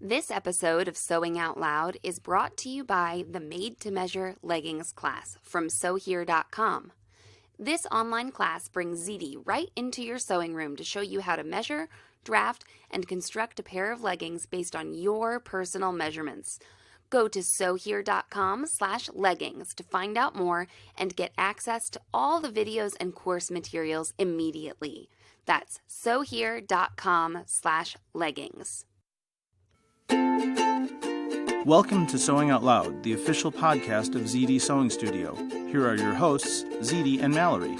This episode of Sewing Out Loud is brought to you by the Made to Measure Leggings class from SewHere.com. This online class brings ZD right into your sewing room to show you how to measure, draft, and construct a pair of leggings based on your personal measurements. Go to SewHere.com/leggings to find out more and get access to all the videos and course materials immediately. That's SewHere.com/leggings. Welcome to Sewing Out Loud, the official podcast of ZD Sewing Studio. Here are your hosts, ZD and Mallory.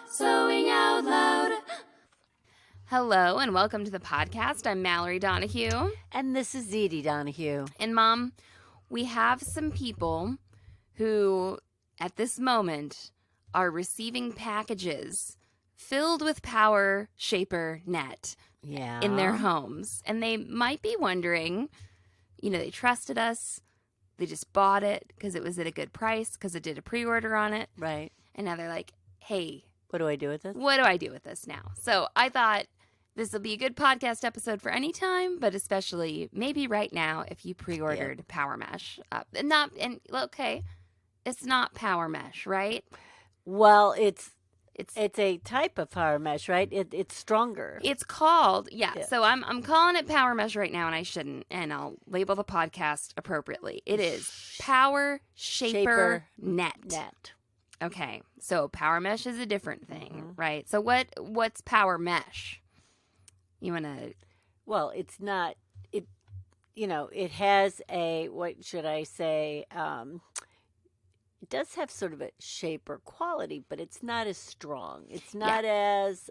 Sewing Out Loud. Hello and welcome to the podcast. I'm Mallory Donahue. And this is ZD Donahue. And Mom, we have some people who, at this moment, are receiving packages filled with Power Shaper net in their homes. And they might be wondering, they trusted us. They just bought it because it was at a good price, because it did a pre-order on it. Right. And now they're like, hey, what do I do with this? What do I do with this now? So I thought this will be a good podcast episode for any time, but especially maybe right now if you pre-ordered Power Mesh. It's not Power Mesh, right? Well, it's a type of Power Mesh, right? It's stronger. It's called, so I'm calling it Power Mesh right now, and I shouldn't, and I'll label the podcast appropriately. It is Power Shaper Net. Okay, so Power Mesh is a different thing, right? So what's Power Mesh? You want to... Well, it's not, it has a, what should I say, it does have sort of a shape or quality, but it's not as strong. It's not as...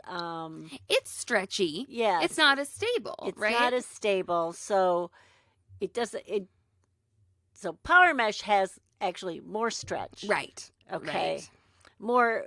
it's stretchy. Yeah. It's not as stable, right? It's not as stable, so it doesn't... So Power Mesh has actually more stretch. Right. Okay. Right. More,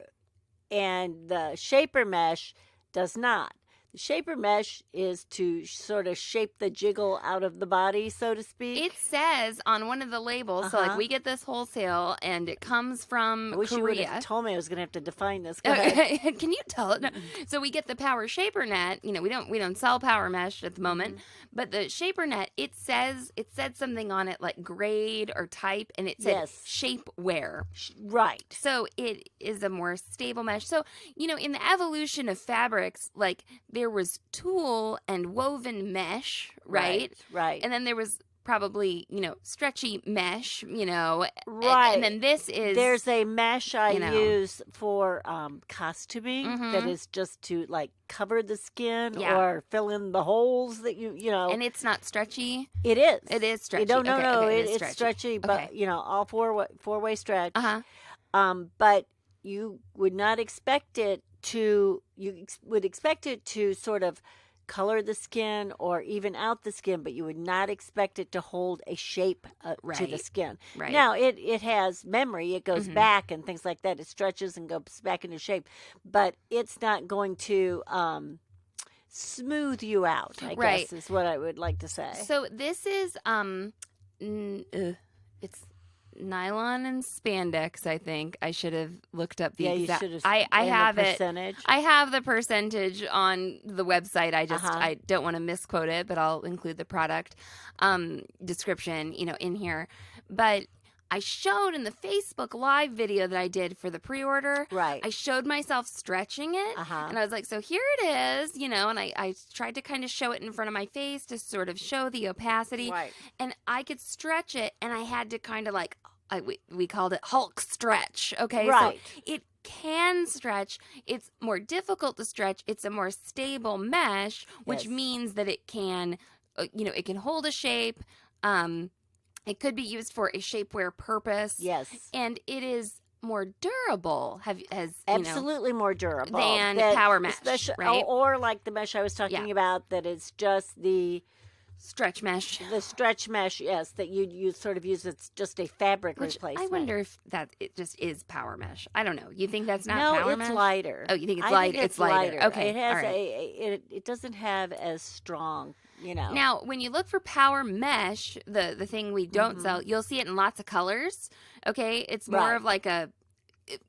and the Shaper Mesh does not. The Shaper Mesh is to sort of shape the jiggle out of the body, so to speak. It says on one of the labels, so like we get this wholesale, and it comes from I wish Korea. you would have told me I was going to have to define this. Go ahead. Can you tell it? No. So we get the Power Shaper Net. We don't sell Power Mesh at the moment, but the Shaper Net, it said something on it like grade or type, and it said shapewear. Right. So it is a more stable mesh. So in the evolution of fabrics, like there was tulle and woven mesh, right? Right. And then there was probably, stretchy mesh, Right. And then there's a mesh I use for costuming that is just to like cover the skin or fill in the holes that you know. And it's not stretchy? It is. It is stretchy. No, it's it's stretchy, but all four-way stretch. But you would not expect it to, you would expect it to sort of color the skin or even out the skin, but you would not expect it to hold a shape to the skin. Right. Now, it has memory. It goes back and things like that. It stretches and goes back into shape, but it's not going to smooth you out, I guess is what I would like to say. So this is, it's nylon and spandex, I think. I should have looked up the exact. I have it. I have the percentage on the website. I just I don't want to misquote it, but I'll include the product description, in here. But I showed in the Facebook Live video that I did for the pre-order. Right. I showed myself stretching it, and I was like, so here it is, and I tried to kind of show it in front of my face to sort of show the opacity. Right. And I could stretch it, and I had to kind of like, we called it Hulk stretch, okay? Right. So it can stretch. It's more difficult to stretch. It's a more stable mesh, which means that it can, it can hold a shape. It could be used for a shapewear purpose. Yes. And it is more durable. Absolutely more durable than Power Mesh, right? Or like the mesh I was talking about, that it's just the stretch mesh. The stretch mesh, yes, that you sort of use. It's just a fabric replacement. I wonder if it just is Power Mesh. I don't know. You think that's not Power Mesh? No, it's lighter. Oh, you think it's lighter? It's lighter. Okay. It has it doesn't have as strong, Now, when you look for Power Mesh, the thing we don't sell, you'll see it in lots of colors. Okay? It's more of like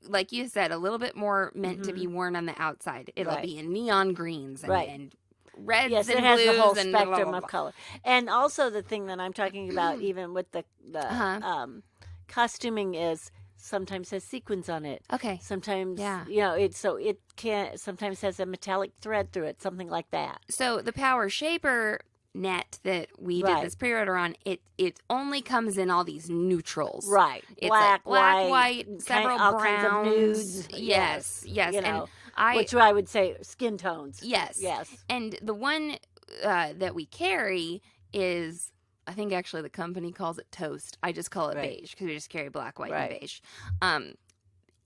like you said, a little bit more meant to be worn on the outside. It'll be in neon greens and reds yes, and it has blues the whole and spectrum blah, blah, blah, of blah. color. And also the thing that I'm talking about, even with the costuming, is sometimes has sequins on it. Okay. Sometimes, Yeah. it can sometimes has a metallic thread through it, something like that. So the Power Shaper net that we did Right. this pre-order on, it only comes in all these neutrals. Right. It's Black, like white, several all browns. kinds of nudes. Yes. And which I would say skin tones. Yes. Yes. And the one that we carry is, I think actually the company calls it Toast. I just call it Right. beige because we just carry black, white, Right. and beige.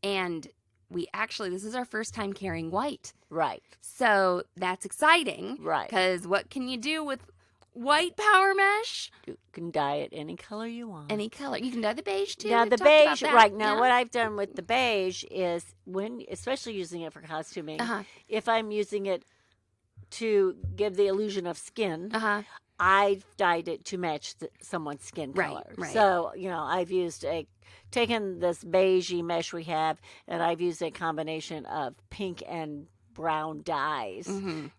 And we actually, this is our first time carrying white. Right. So that's exciting. Right. Because what can you do with white power mesh? You can dye it any color you want. Any color. You can dye the beige too. Now We've the talked about beige, that. right now, Yeah. what I've done with the beige is especially using it for costuming, if I'm using it to give the illusion of skin, I've dyed it to match someone's skin color. Right. So, I've taken this beigey mesh we have, and I've used a combination of pink and brown dyes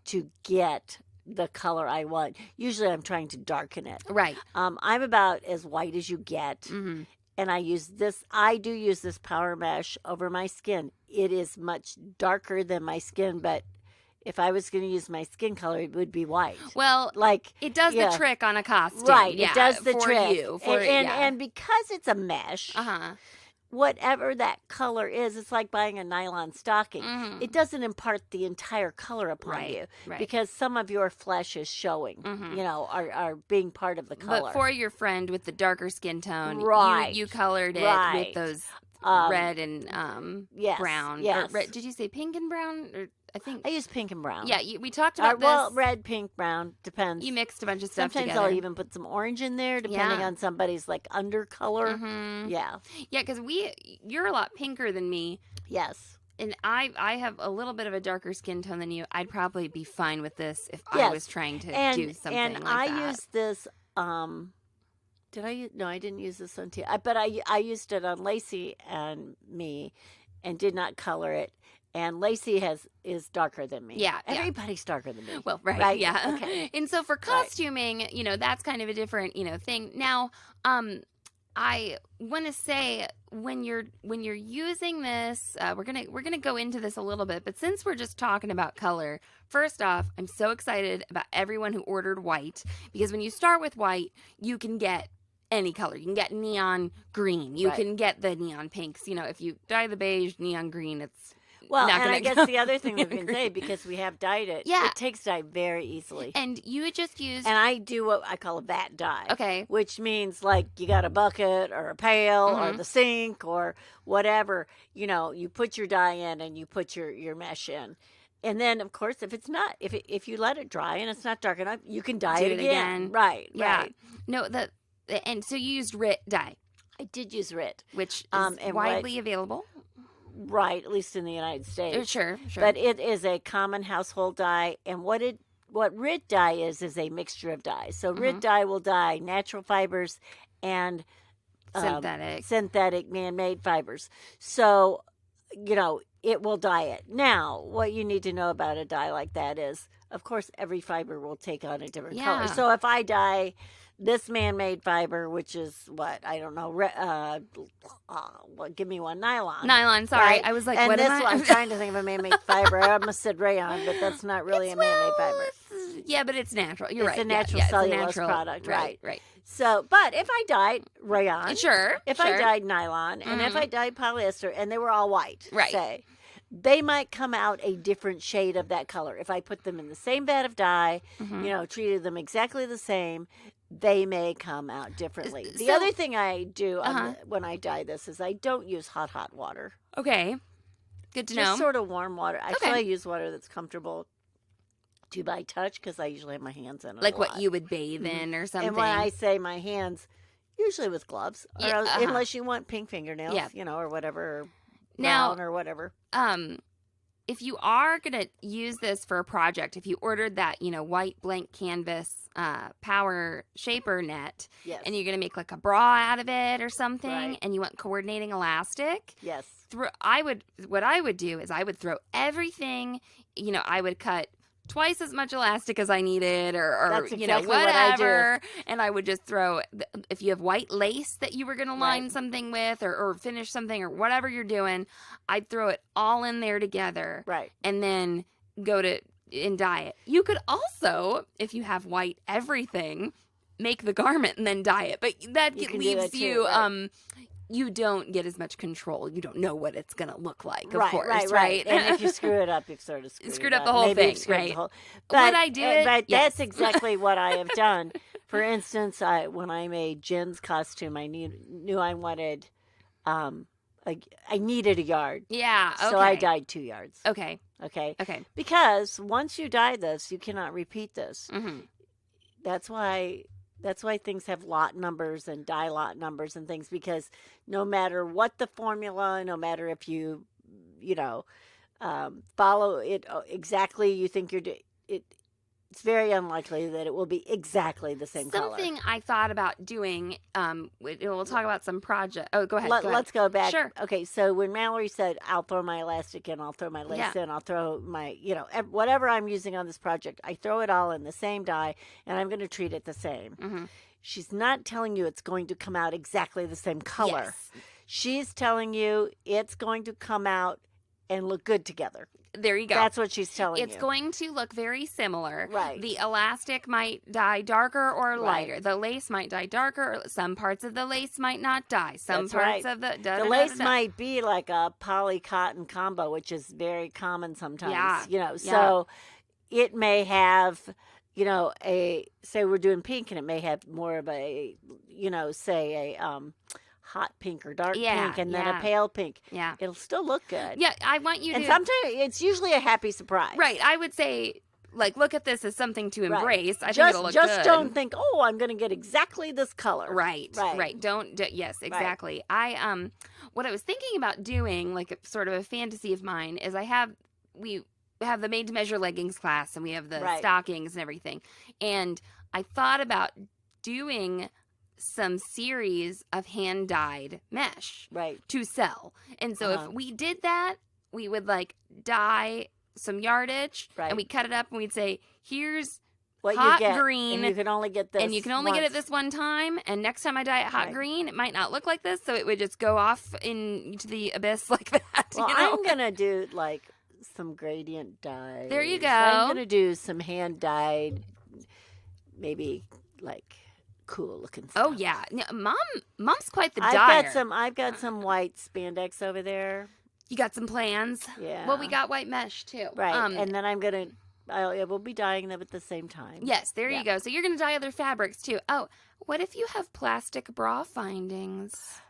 to get the color I want. Usually I'm trying to darken it. Right. I'm about as white as you get. Mm-hmm. And I do use this power mesh over my skin. It is much darker than my skin, but if I was going to use my skin color, it would be white. Well, like it does the trick on a costume. Right, Yeah, it does the for trick. You, and because it's a mesh, whatever that color is, it's like buying a nylon stocking. It doesn't impart the entire color upon you because some of your flesh is showing, are being part of the color. But for your friend with the darker skin tone, you colored it with those red and brown. Yes. Or red, did you say pink and brown? Or I think I use pink and brown. Yeah, we talked about this. Well, red, pink, brown, depends. You mixed a bunch of stuff Sometimes together. I'll even put some orange in there, depending on somebody's undercolor. Yeah. Yeah, because you're a lot pinker than me. Yes. And I have a little bit of a darker skin tone than you. I'd probably be fine with this if I was trying to do something like that. And I used this. Did I? No, I didn't use this on T. But I used it on Lacey and me, and did not color it. And Lacey is darker than me. Yeah. Everybody's darker than me. Well, right. Yeah. Okay. And so for costuming, that's kind of a different, thing. Now, I want to say when you're using this, we're gonna go into this a little bit, but since we're just talking about color, first off, I'm so excited about everyone who ordered white, because when you start with white, you can get any color. You can get neon green. You can get the neon pinks. If you dye the beige, neon green, it's well, not and I gonna guess the other thing we can say, because we have dyed it, it takes dye very easily. And you would just use... And I do what I call a vat dye. Okay. Which means you got a bucket or a pail or the sink or whatever. You put your dye in and you put your mesh in. And then, of course, if you let it dry and it's not dark enough, you can dye it again. Right. Yeah. Right. No, and so you used RIT dye. I did use RIT. Which is widely available. Right, at least in the United States. Sure. But it is a common household dye, and what RIT dye is a mixture of dyes. So RIT dye will dye natural fibers and synthetic man-made fibers. So, it will dye it. Now, what you need to know about a dye like that is, of course, every fiber will take on a different color. So if I dye this man-made fiber, which is what, I don't know, give me one, nylon. Nylon, sorry. Right? I was like, and what am I? I'm trying to think of a man-made fiber. I almost said rayon, but that's not really a man-made fiber. Yeah, but it's natural. You're right. It's a natural cellulose product, right? Right. So, but if I dyed rayon, if I dyed nylon, and if I dyed polyester, and they were all white, say, they might come out a different shade of that color. If I put them in the same vat of dye, treated them exactly the same, they may come out differently. The other thing I do when I dye this is I don't use hot water. Okay. Good to know. Just sort of warm water. Actually, I use water that's comfortable to my touch, because I usually have my hands in it. Like what you would bathe in or something. And when I say my hands, usually with gloves, or unless you want pink fingernails, or whatever, or brown or whatever. If you are going to use this for a project, if you ordered that, white blank canvas power shaper net, and you're going to make like a bra out of it or something, and you want coordinating elastic, yes, what I would do is I would throw everything, I would cut twice as much elastic as I needed, or That's you know, exactly what I do. whatever. And I would just throw, if you have white lace that you were going to line something with, or finish something, or whatever you're doing, I'd throw it all in there together. Right. And then go to and dye it. You could also, if you have white everything, make the garment and then dye it. But that leaves you, you don't get as much control. You don't know what it's going to look like, of course, right? And if you screw it up, you've sort of screwed up the whole thing, right? But I did, but yes. that's exactly what I have done. For instance, when I made Jen's costume, I knew I wanted, I needed a yard. Yeah, okay. So I dyed 2 yards. Okay. Okay. Okay. Because once you dye this, you cannot repeat this. Mm-hmm. That's why things have lot numbers and dye lot numbers and things, because no matter what the formula, no matter if you follow it exactly, you think you're it's very unlikely that it will be exactly the same color. Something I thought about doing, we'll talk about some project. Oh, go ahead. Let's go back. Sure. Okay, so when Mallory said, I'll throw my elastic in, I'll throw my lace in, I'll throw my, whatever I'm using on this project, I throw it all in the same dye, and I'm going to treat it the same. Mm-hmm. She's not telling you it's going to come out exactly the same color. Yes. She's telling you it's going to come out and look good together. There you go. That's what she's telling you. It's going to look very similar. Right. The elastic might dye darker or lighter. Right. The lace might dye darker. Some parts of the lace might not dye. Some That's parts right. of the... The lace might be like a poly-cotton combo, which is very common sometimes. Yeah. So it may have, say we're doing pink, and it may have more of a, say a hot pink or dark pink, and then a pale pink. Yeah. It'll still look good. Yeah, I want you to... And sometimes it's usually a happy surprise. Right. I would say, look at this as something to embrace. Right. I think it'll look good. Just don't think, I'm going to get exactly this color. Right. Yes, exactly. Right. What I was thinking about doing, like sort of a fantasy of mine, is we have the made to measure leggings class, and we have the stockings and everything. And I thought about doing some series of hand-dyed mesh to sell. And so if we did that, we would dye some yardage, and we cut it up, and we'd say, here's what hot you get, green, and you can only get this, and you can only get it this one time, and next time I dye it hot green, it might not look like this, so it would just go off into the abyss like that. Well, I'm gonna do some gradient dye. There you go. I'm gonna do some hand-dyed, maybe cool looking stuff. Oh yeah, Mom's quite the dyer. I've got some white spandex over there. You got some plans? Yeah. Well, we got white mesh too. Right. And then we'll be dyeing them at the same time. Yes, there you go. So you're going to dye other fabrics too. Oh, what if you have plastic bra findings?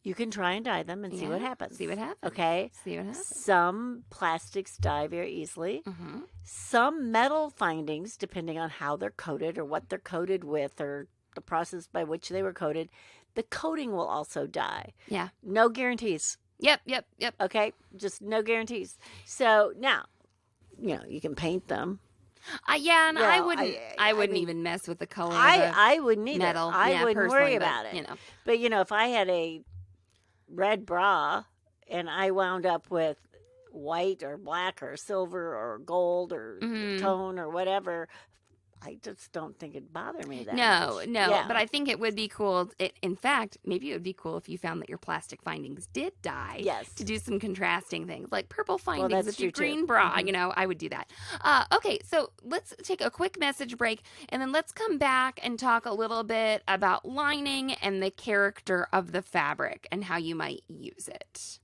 You can try and dye them and see what happens. See what happens. Okay. See what happens. Some plastics dye very easily. Mm-hmm. Some metal findings, depending on how they're coated or what they're coated with, or the process by which they were coated, the coating will also dye. Yeah. No guarantees. Yep. Okay? Just no guarantees. So now, you can paint them. I wouldn't. I wouldn't even mess with the color. I wouldn't either. Metal. I wouldn't worry about it. But if I had a red bra and I wound up with white or black or silver or gold or tone or whatever, I just don't think it'd bother me that much. No. Yeah. But I think it would be cool. In fact, maybe it would be cool if you found that your plastic findings did dye. Yes. To do some contrasting things, like purple findings with your green too. bra. Mm-hmm. I would do that. Okay, so let's take a quick message break, and then let's come back and talk a little bit about lining and the character of the fabric and how you might use it.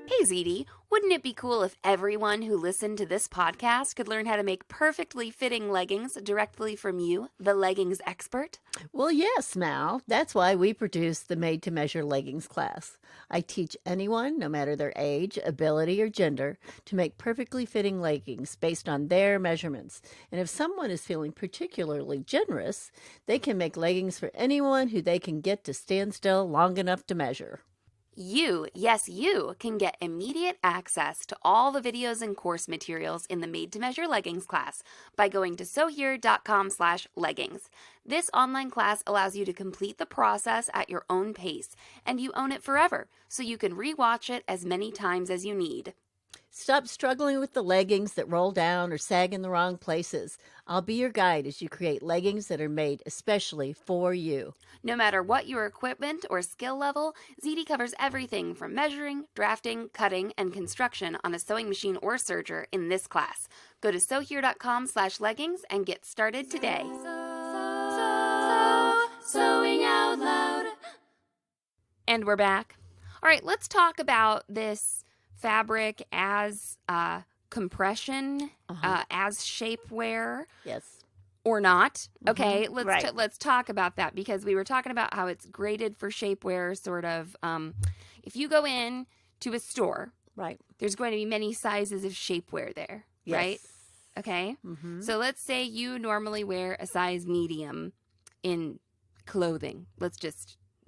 Hey, ZD, wouldn't it be cool if everyone who listened to this podcast could learn how to make perfectly fitting leggings directly from you, the leggings expert? Well, yes, Mal. That's why we produce the Made to Measure Leggings class. I teach anyone, no matter their age, ability, or gender, to make perfectly fitting leggings based on their measurements. And if someone is feeling particularly generous, they can make leggings for anyone who they can get to stand still long enough to measure. You, yes, you can get immediate access to all the videos and course materials in the Made to Measure Leggings class by going to sewhere.com/leggings. This online class allows you to complete the process at your own pace, and you own it forever, so you can rewatch it as many times as you need. Stop struggling with the leggings that roll down or sag in the wrong places. I'll be your guide as you create leggings that are made especially for you. No matter what your equipment or skill level, ZD covers everything from measuring, drafting, cutting, and construction on a sewing machine or serger in this class. Go to sewhere.com/leggings and get started today. Sewing out loud. And we're back. All right, let's talk about this fabric as compression, as shapewear. Yes. Or not. Okay, Right. let's talk about that, because we were talking about how it's graded for shapewear, sort of. If you go in to a store, Right. there's going to be many sizes of shapewear there, Yes. right? Okay, so let's say you normally wear a size medium in clothing.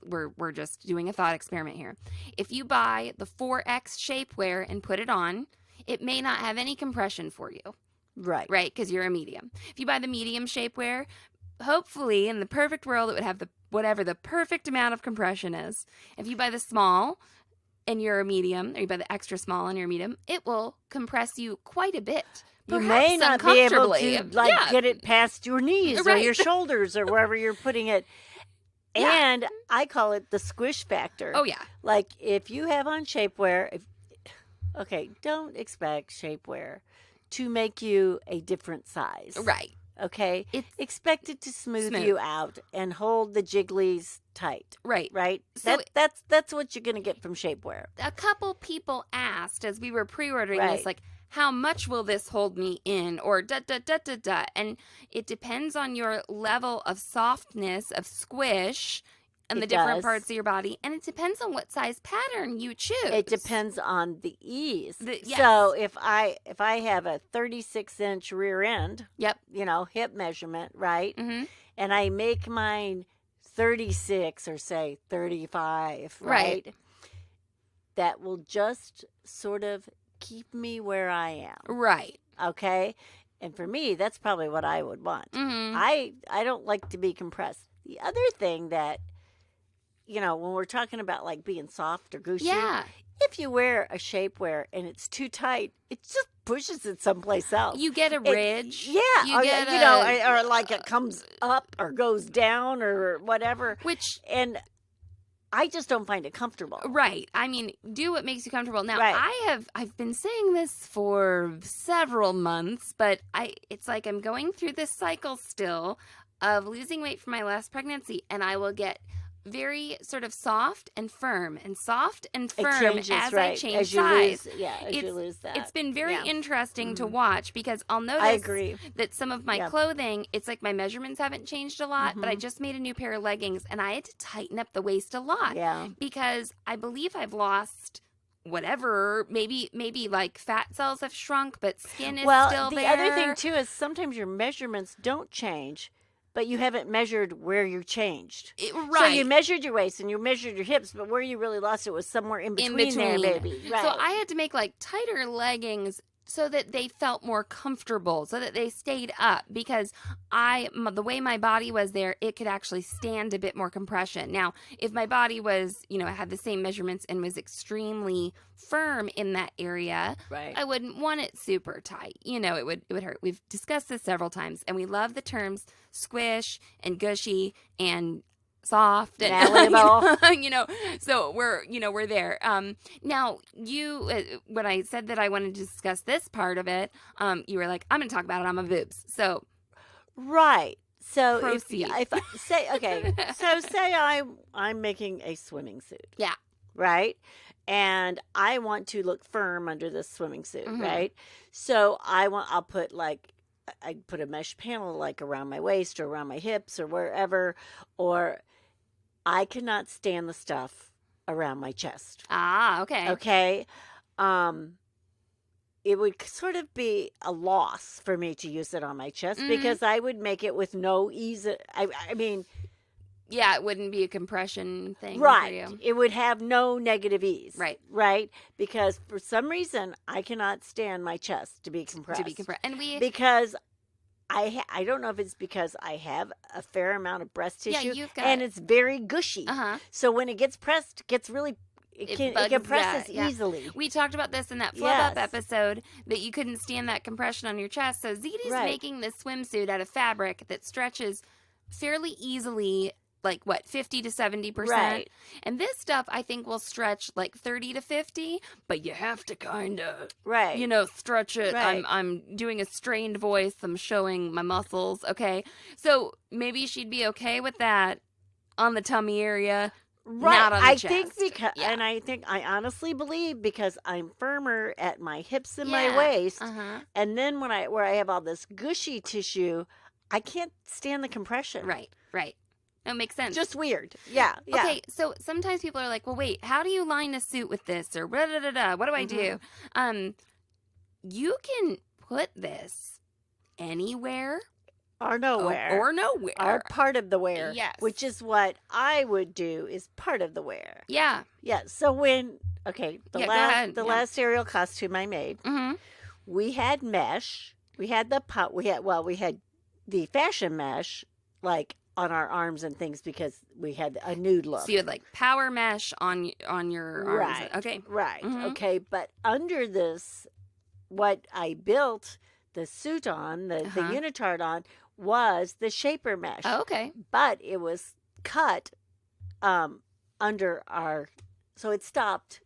We're just doing a thought experiment here. If you buy the 4X shapewear and put it on, it may not have any compression for you. Right. Right, because you're a medium. If you buy the medium shapewear, hopefully in the perfect world it would have whatever the perfect amount of compression is. If you buy the small and you're a medium, or you buy the extra small and you're a medium, it will compress you quite a bit. You may not be able to get it past your knees or Right. your shoulders or wherever you're putting it. Yeah. And I call it the squish factor. Oh, yeah. Like if you have on shapewear, don't expect shapewear to make you a different size. Right. Okay? It's expect it to smooth you out and hold the jigglies tight. Right. Right? So that's what you're going to get from shapewear. A couple people asked as we were pre-ordering this, Right. like, how much will this hold me in? Or da-da-da-da-da. And it depends on your level of softness, of squish, and the different parts of your body. And it depends on what size pattern you choose. It depends on the ease. Yes. So if I have a 36-inch rear end, Yep. Hip measurement, right? Mm-hmm. And I make mine 36 or say 35, right? That will just sort of keep me where I am. Right. Okay? And for me, that's probably what I would want. Mm-hmm. I don't like to be compressed. The other thing that, when we're talking about like being soft or gushy, if you wear a shapewear and it's too tight, it just pushes it someplace else. You get a ridge. Or like it comes up or goes down or whatever. And I just don't find it comfortable. Right. I mean, do what makes you comfortable. Now, Right. I've been saying this for several months, but it's like I'm going through this cycle still of losing weight from my last pregnancy, and I will get very sort of soft and firm as I change size. You lose that. It's been very interesting to watch, because I'll notice agree. that some of my clothing, it's like my measurements haven't changed a lot, but I just made a new pair of leggings and I had to tighten up the waist a lot. Yeah. Because I believe I've lost whatever, maybe like fat cells have shrunk, but skin is still there. The other thing too is sometimes your measurements don't change, but you haven't measured where you changed. Right. So you measured your waist and you measured your hips, but where you really lost it was somewhere in between. There, baby. Right. So I had to make like tighter leggings so that they felt more comfortable, so that they stayed up, because the way my body was there, it could actually stand a bit more compression. Now, if my body was, had the same measurements and was extremely firm in that area, right, I wouldn't want it super tight. It would hurt. We've discussed this several times, and we love the terms squish and gushy and soft and so we're there. Now when I said that I wanted to discuss this part of it, you were like, I'm going to talk about it on my boobs. So right. So proceed. if I say say I'm making a swimming suit. Yeah. Right? And I want to look firm under this swimming suit, right? So I'll put I put a mesh panel like around my waist or around my hips or wherever, or I cannot stand the stuff around my chest. Ah, okay. Okay. It would sort of be a loss for me to use it on my chest because I would make it with no ease. I mean, Yeah, it wouldn't be a compression thing Right. for you. It would have no negative ease. Right. Right? Because for some reason, I cannot stand my chest to be compressed. And because I don't know if it's because I have a fair amount of breast tissue and it's very gushy. So when it gets pressed, it gets really it compresses easily. We talked about this in that Flub Up episode, that you couldn't stand that compression on your chest. So ZD's making this swimsuit out of fabric that stretches fairly easily, like 50 to 70%. Right. And this stuff I think will stretch like 30 to 50, but you have to kind of stretch it. Right. I'm doing a strained voice. I'm showing my muscles. Okay. So maybe she'd be okay with that on the tummy area. Right. Not on the chest. And I honestly believe because I'm firmer at my hips and my waist. And then where I have all this gushy tissue, I can't stand the compression. Right. That makes sense. Just weird. Yeah. Okay, so sometimes people are like, well, wait, how do you line a suit with this? Or blah, blah, blah, blah. What do I do? You can put this anywhere. Or nowhere. Or nowhere. Or part of the wear. Yes. Which is what I would do, is part of the wear. Yeah. Yeah. So the last aerial costume I made, we had mesh. We had we had the fashion mesh, like, on our arms and things because we had a nude look. So you had like power mesh on your arms. Right. Okay. Right. Okay. But under this, what I built the suit on, the unitard on, was the shaper mesh. Oh, okay. But it was cut under so it stopped.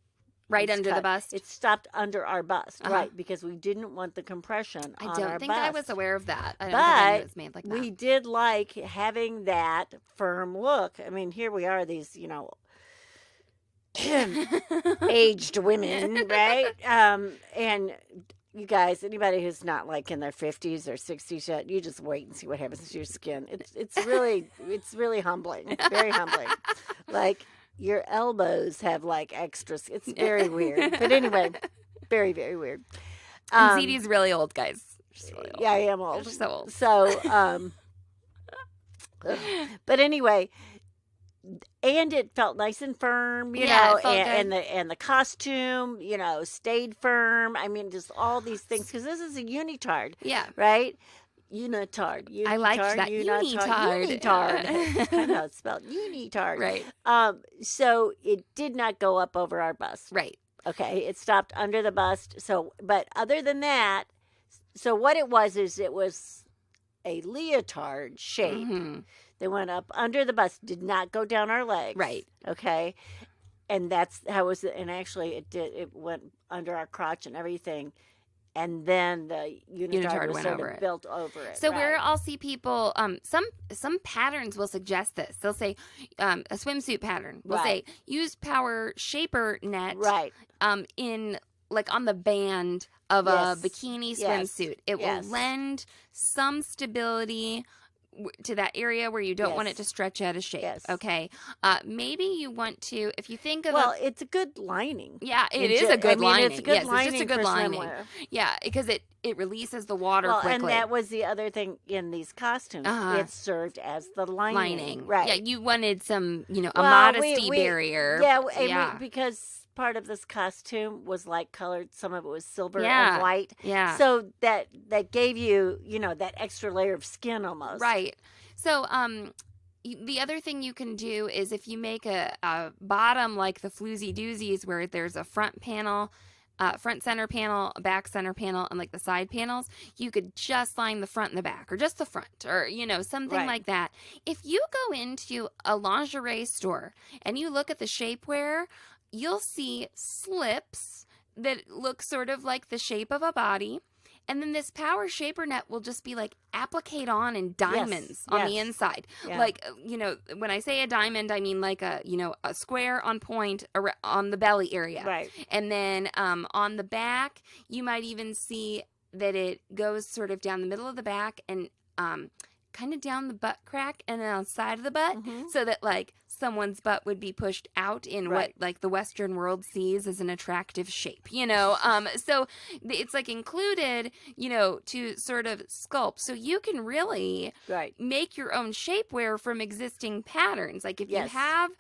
Right under the bust? It stopped under our bust, right, because we didn't want the compression on our bust. I don't think I was aware of that. I don't think I knew it was made like that. We did like having that firm look. I mean, here we are, these, aged women, right? And you guys, anybody who's not like in their 50s or 60s yet, you just wait and see what happens to your skin. It's really humbling, very humbling. Like, your elbows have like extras. It's very weird. But anyway, very, very weird. And ZD's really old, guys. She's really old. Yeah, I am old. She's so old. So, but anyway, and it felt nice and firm, you know, and the costume, stayed firm. I mean, just all these things, because this is a unitard. Yeah. Right? Unitard. I liked that. Unitard. I know it's spelled unitard. Right. So it did not go up over our bust. Right. Okay. It stopped under the bust. So, but other than that, so what it was is it was a leotard shape. They went up under the bust, did not go down our legs. Right. Okay. And that's how it was. And actually it went under our crotch and everything. And then the unitard was sort of built over it. So where I'll see people, some patterns will suggest this. They'll say a swimsuit pattern. We'll say use power shaper net. Right. In like on the band of a bikini swimsuit. It will lend some stability to that area where you don't want it to stretch out of shape. Yes. Okay. Maybe you want to, if you think of it's a good lining. Yeah, it is a good lining. It's a good lining. It's just a good lining. Swimwear. Yeah, because it releases the water quickly. And that was the other thing in these costumes. It served as the lining. Right. Yeah, you wanted some, a modesty barrier. Yeah, I mean, because part of this costume was light colored. Some of it was silver and white. Yeah. So that gave you, that extra layer of skin almost. Right. So the other thing you can do is if you make a bottom like the Floozy Doozies where there's a front panel, front center panel, a back center panel, and like the side panels, you could just line the front and the back or just the front or, something like that. If you go into a lingerie store and you look at the shapewear, you'll see slips that look sort of like the shape of a body. And then this power shaper net will just be like appliqued on in diamonds on the inside. Yeah. Like, when I say a diamond, I mean like a square on point on the belly area. Right. And then on the back, you might even see that it goes sort of down the middle of the back and kind of down the butt crack and then on the side of the butt so that like someone's butt would be pushed out in Right. what like the Western world sees as an attractive shape, so it's like included, to sort of sculpt. So you can really Right. make your own shapewear from existing patterns. Like if you Yes. have,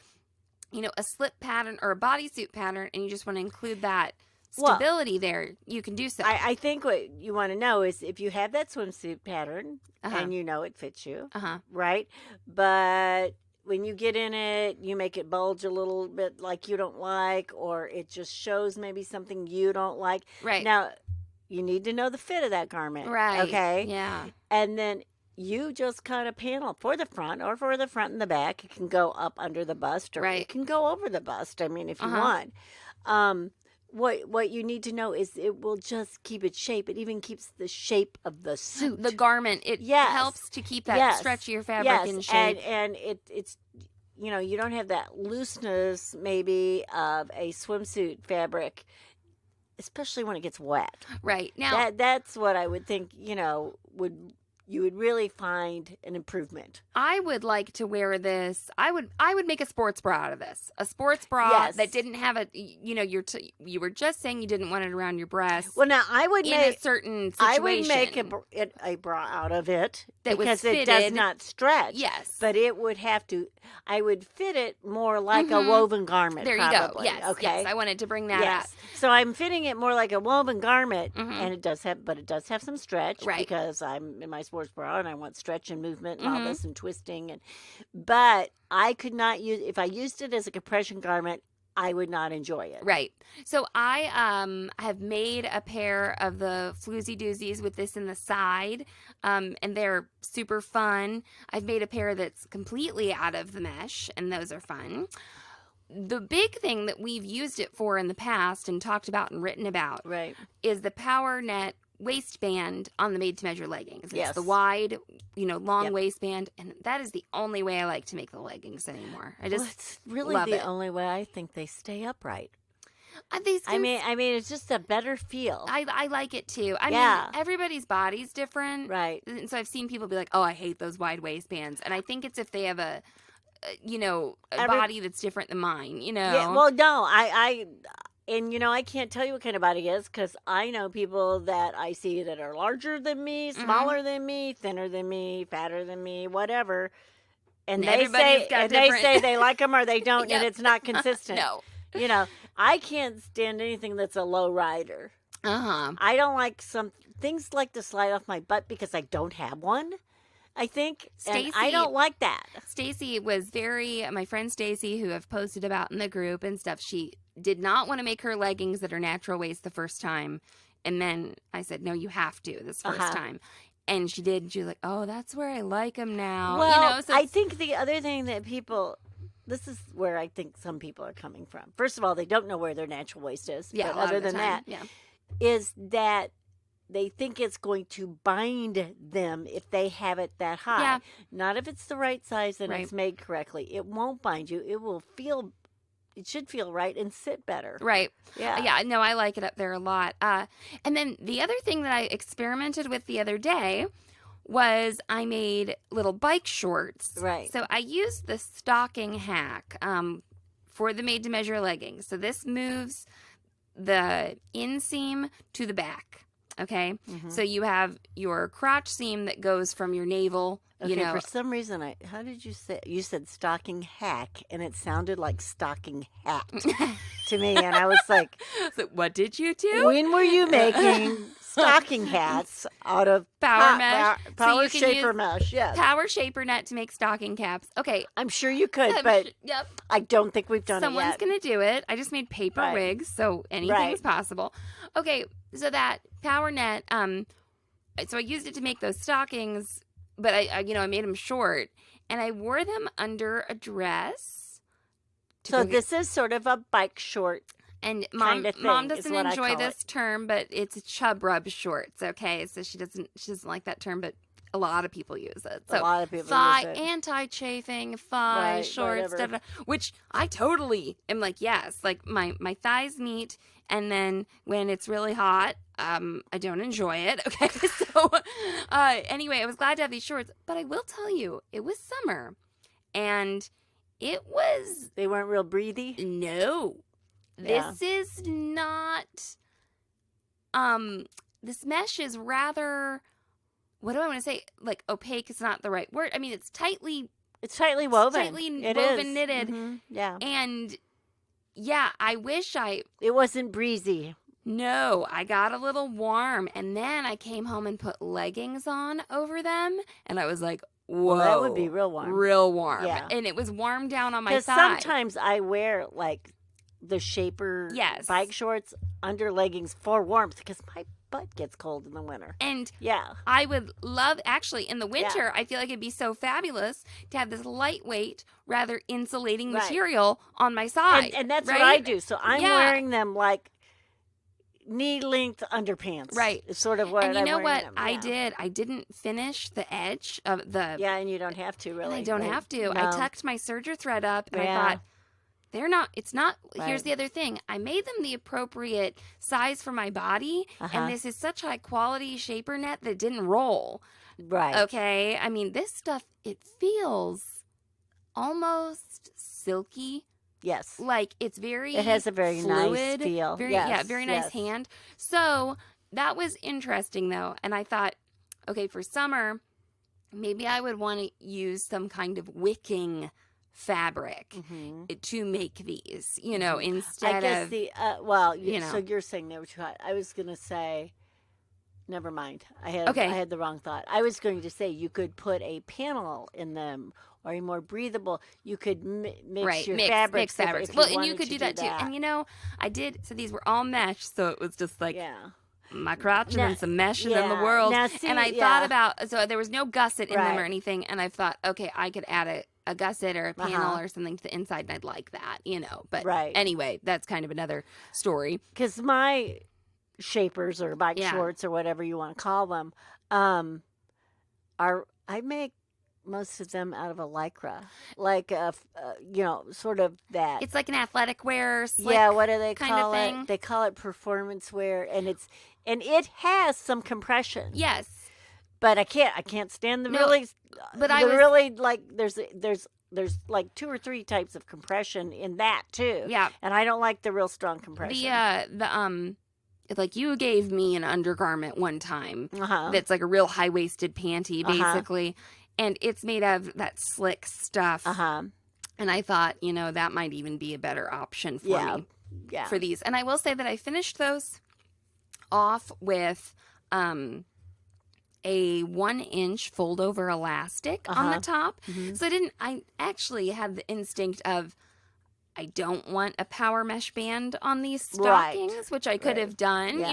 a slip pattern or a bodysuit pattern and you just want to include that Well, stability there, you can do so. I think what you want to know is if you have that swimsuit pattern Uh-huh. and you know it fits you, Uh-huh. right? But when you get in it, you make it bulge a little bit like you don't like, or it just shows maybe something you don't like. Right. Now, you need to know the fit of that garment. Right. Okay. Yeah. And then you just cut a panel for the front or for the front and the back. It can go up under the bust or Right. it can go over the bust. I mean, if you Uh-huh. want. What you need to know is it will just keep its shape. It even keeps the shape of the suit. The garment, it Yes. helps to keep that Yes. stretchier fabric yes, in shape. and it's you don't have that looseness maybe of a swimsuit fabric, especially when it gets wet. Right. Now, That's what I would think. You would really find an improvement. I would like to wear this. I would make a sports bra out of this. A sports bra Yes. that didn't have you were just saying you didn't want it around your breast. Well, now I would in make a certain situation. I would make a bra out of it That was because it does fitted. not stretch. Yes. But it would have to. I would fit it more like a woven garment. There you probably. go. Yes. Okay. Yes. I wanted to bring that Yes. up. So I'm fitting it more like a woven garment, Mhm. and it does have some stretch, Right. because I'm in my sports bra and I want stretch and movement and Mhm. all this and twisting, but I could not use if I used it as a compression garment. I would not enjoy it. Right. So I have made a pair of the Floozy Doozies with this in the side, and they're super fun. I've made a pair that's completely out of the mesh, and those are fun. The big thing that we've used it for in the past and talked about and written about Right. is the Power Net waistband on the made-to-measure leggings. It's Yes. the wide, long Yep. waistband, and that is the only way I like to make the leggings anymore. I Well, just it's really love the it. only way I think they stay upright. These I mean, it's just a better feel. I like it too. I Yeah. mean, everybody's body's different. Right. And so I've seen people be like, oh, I hate those wide waistbands. And I think it's if they have a body that's different than mine, Yeah, well, no, I can't tell you what kind of body it is because I know people that I see that are larger than me, Mm-hmm. smaller than me, thinner than me, fatter than me, whatever. And And they everybody's say got they different- say they like them or they don't, and Yep. it's not consistent. No. I can't stand anything that's a low rider. Uh-huh. I don't like some things like to slide off my butt because I don't have one. I think, and I Stacey- don't like that. Stacy was my friend Stacy, who I've posted about in the group and stuff, she did not want to make her leggings that are natural waist the first time. And then I said, no, you have to this 1st time. And she did. And she was like, oh, that's where I like them now. Well, so I think the other thing that this is where I think some people are coming from. First of all, they don't know where their natural waist is. yeah, But a lot other of the than time. that, Yeah. is that they think it's going to bind them if they have it that high. Yeah. Not if it's the right size and Right. it's made correctly. It won't bind you. It should feel right and sit better. Right. Yeah. Yeah, no, I like it up there a lot. And then the other thing that I experimented with the other day was I made little bike shorts. Right. So I used the stocking hack for the made-to-measure leggings. So this moves the inseam to the back. Okay? Mhm. So you have your crotch seam that goes from your navel, Okay, for some reason, how did you say? You said stocking hack, and it sounded like stocking hat to me, and I was like, So what did you do? when were you making stocking hats out of Power mesh. So Power you can shaper use mesh, yes. Power shaper net to make stocking caps. Okay. I'm sure you could, but Yep. I don't think we've done Someone's it yet. going to do it. I just made paper Right. rigs, so anything's Right. possible. Okay, so that Power net, so I used it to make those stockings, but I made them short, and I wore them under a dress. to So go get- this is sort of a bike short. and mom kinda thing is doesn't what I enjoy call this term, but it's a chub rub shorts. Okay, so she doesn't like that term, but a lot of people use it. So A lot of people thigh use it. anti-chafing thigh Right, shorts, whatever. which I totally am like, yes, like my thighs meet, and then when it's really hot, I don't enjoy it. Okay, so anyway, I was glad to have these shorts, but I will tell you, it was summer, and They weren't real breathy? No. Yeah. This is not, this mesh is rather, what do I want to say? Like, opaque is not the right word. I mean, it's tightly woven. It is. Knitted. Mm-hmm. Yeah. And, yeah, I wish It wasn't breezy. No, I got a little warm. And then I came home and put leggings on over them. And I was like, whoa. Well, that would be real warm. Real warm. Yeah. And it was warm down on my Because thigh. sometimes I wear, like, the Shaper bike shorts under leggings for warmth because my butt gets cold in the winter. And yeah, I would love, actually, in the winter, I feel like it'd be so fabulous to have this lightweight, rather insulating material on my side. And that's what I do. So I'm wearing them like knee-length underpants. Right. It's sort of what and you know what them. I did? I didn't finish the edge of the... Yeah, and you don't have to, really. I don't have to. No. I tucked my serger thread up, and I thought, it's not, here's the other thing. I made them the appropriate size for my body, and this is such high quality Shaper net that it didn't roll. Right. Okay? I mean, this stuff, it feels almost silky. Yes. Like, it's very It has a very fluid, nice feel. Very nice hand. So, that was interesting, though, and I thought, okay, for summer, maybe I would want to use some kind of wicking fabric to make these, instead I guess of so you're saying they were too hot. I was gonna say, never mind. I had the wrong thought. I was going to say you could put a panel in them or a more breathable. You could mix your fabrics. Mix fabrics. And you could do that too. And I did. So these were all mesh, so it was just like my crotch and then some mesh and then the world. Now, see, and I thought about, so there was no gusset in them or anything, and I thought, okay, I could add a gusset or a panel or something to the inside, and I'd like that, But anyway, that's kind of another story. Because my Shapers or bike shorts or whatever you want to call them, I make most of them out of a Lycra, like sort of that. It's like an athletic wear, slick what do they call it? Thing. They call it performance wear, and it has some compression. Yes, but I can't stand the really. But there's like 2 or 3 types of compression in that too. Yeah, and I don't like the real strong compression. Like you gave me an undergarment one time that's like a real high-waisted panty, basically. And it's made of that slick stuff. And I thought, that might even be a better option for me for these. And I will say that I finished those off with a 1-inch fold-over elastic on the top. So I actually had the instinct of, I don't want a power mesh band on these stockings, which I could have done,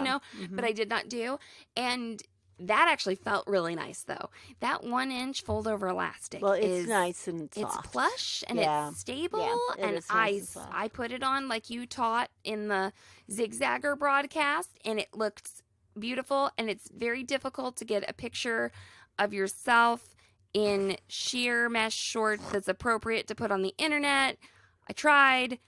but I did not do. And that actually felt really nice, though. That 1-inch fold-over elastic is nice and soft. It's plush and it's stable. And I put it on like you taught in the Zigzagger broadcast, and it looked beautiful. And it's very difficult to get a picture of yourself in sheer mesh shorts that's appropriate to put on the internet. I tried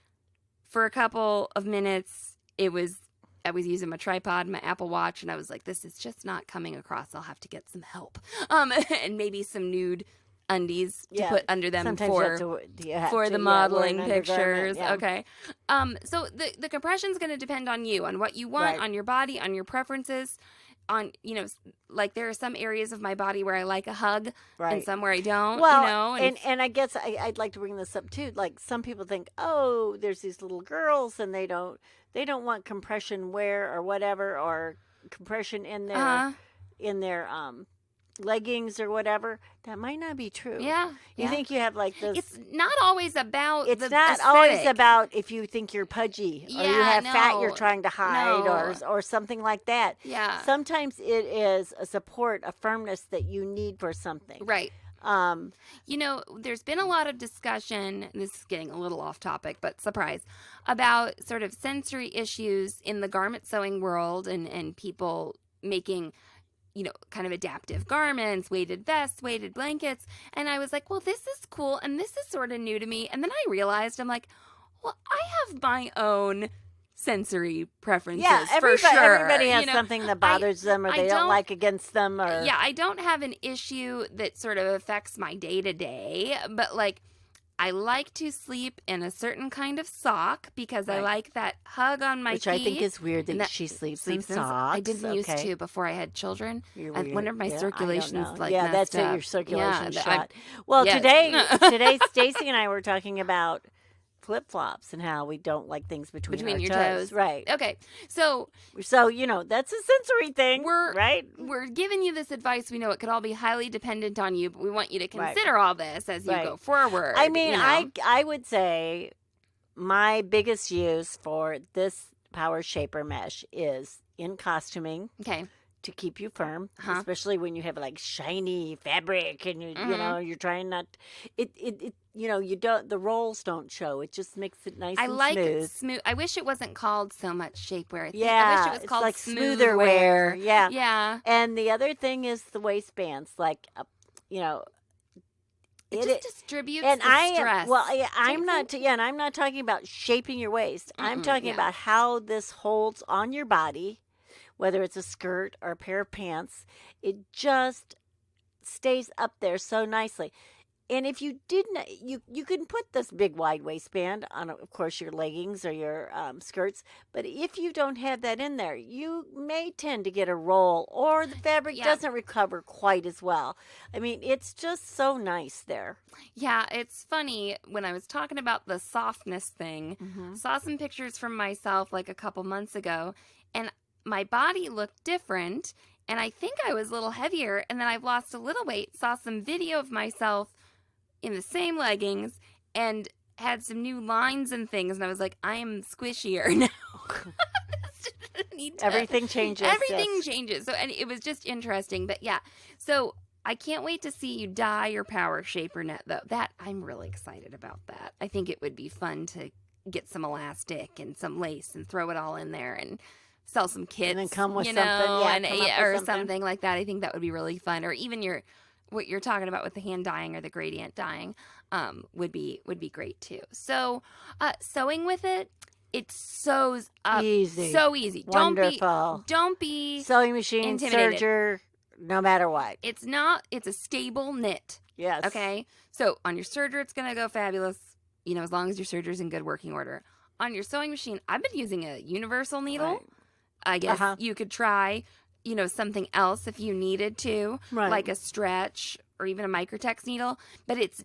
for a couple of minutes. I was using my tripod, my Apple Watch, and I was like, this is just not coming across. I'll have to get some help. And maybe some nude undies to put under them for the modeling pictures. Yeah. Okay. So the compression is going to depend on you, on what you want, on your body, on your preferences. On, like there are some areas of my body where I like a hug and some where I don't, Well, and I guess I'd like to bring this up too. Like some people think, oh, there's these little girls and they don't want compression wear or whatever, or compression in their leggings or whatever. That might not be true. Yeah. You think you have like this. It's not always about It's the not aesthetic. always about if you think you're pudgy or you have fat you're trying to hide or something like that. Yeah. Sometimes it is a support, a firmness that you need for something. Right. There's been a lot of discussion, and this is getting a little off topic, but surprise, about sort of sensory issues in the garment sewing world and people making, kind of adaptive garments, weighted vests, weighted blankets. And I was like, well, this is cool. And this is sort of new to me. And then I realized, I'm like, well, I have my own sensory preferences. Yeah, for sure. Everybody has something that bothers them or they don't like against them. Yeah, I don't have an issue that sort of affects my day-to-day. But, like, I like to sleep in a certain kind of sock because I like that hug on my Which feet. I think is weird that she sleeps in socks. I didn't used to before I had children. I wonder if my circulation's like yeah, that's messed up. your circulation Yeah, shot. Well, yes. today Stacy and I were talking about flip-flops and how we don't like things between your toes. Right. Okay. So that's a sensory thing, right? We're giving you this advice. We know it could all be highly dependent on you, but we want you to consider all this as you go forward. I mean, you know? I would say my biggest use for this Power Shaper mesh is in costuming. Okay. To keep you firm, especially when you have like shiny fabric and you know you're trying not you don't, the rolls don't show. It just makes it nice and smooth. I wish it wasn't called so much shapewear. I wish it was called like smoother wear. Yeah. Yeah. And the other thing is the waistbands, like it just distributes and the stress. I'm not talking about shaping your waist. I'm talking about how this holds on your body. Whether it's a skirt or a pair of pants, it just stays up there so nicely. And if you didn't, you can put this big wide waistband on, of course, your leggings or your skirts. But if you don't have that in there, you may tend to get a roll, or the fabric doesn't recover quite as well. I mean, it's just so nice there. Yeah, it's funny. When I was talking about the softness thing, saw some pictures from myself like a couple months ago, and my body looked different, and I think I was a little heavier, and then I've lost a little weight, saw some video of myself in the same leggings, and had some new lines and things, and I was like, I am squishier now. Everything changes. Everything changes. So, and it was just interesting, but yeah. So I can't wait to see you dye your Power Shaper net, though. That, I'm really excited about that. I think it would be fun to get some elastic and some lace and throw it all in there and sell some kits, and then come with something like that. I think that would be really fun. Or even what you're talking about with the hand dyeing or the gradient dyeing would be great too. So sewing with it, it sews up easy, so easy. Wonderful. Don't be sewing machine, serger, no matter what. It's a stable knit. Yes. Okay. So on your serger, it's gonna go fabulous. As long as your serger's in good working order. On your sewing machine, I've been using a universal needle. Right. I guess you could try, something else if you needed to, like a stretch or even a Microtex needle. But it's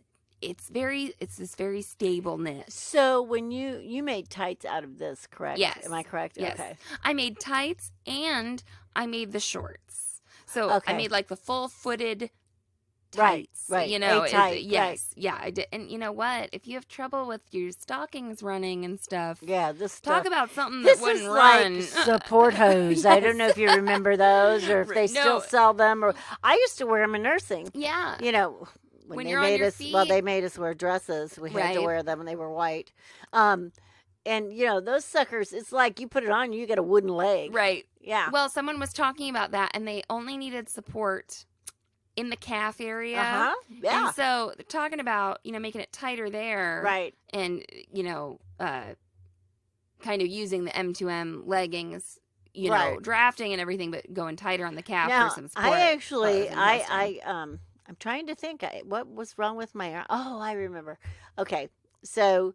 this very stable knit. So when you made tights out of this, correct? Yes. Am I correct? Yes. Okay. I made tights and I made the shorts. So I made like the full-footed tights. Right. Yes. Right. Yeah, I did. And you know what? If you have trouble with your stockings running and stuff, this talk about something that wouldn't run. Like support hose. Yes. I don't know if you remember those or if they still sell them. Or I used to wear them in nursing. Yeah. When you're on your feet. Well, they made us wear dresses. We had to wear them when they were white. And those suckers, it's like you put it on, you get a wooden leg. Right. Yeah. Well, someone was talking about that, and they only needed support in the calf area. Yeah. And so they're talking about, making it tighter there. Right. And, kind of using the M2M leggings, drafting and everything, but going tighter on the calf for some support. I'm trying to think what was wrong with my arm. Oh, I remember. Okay. So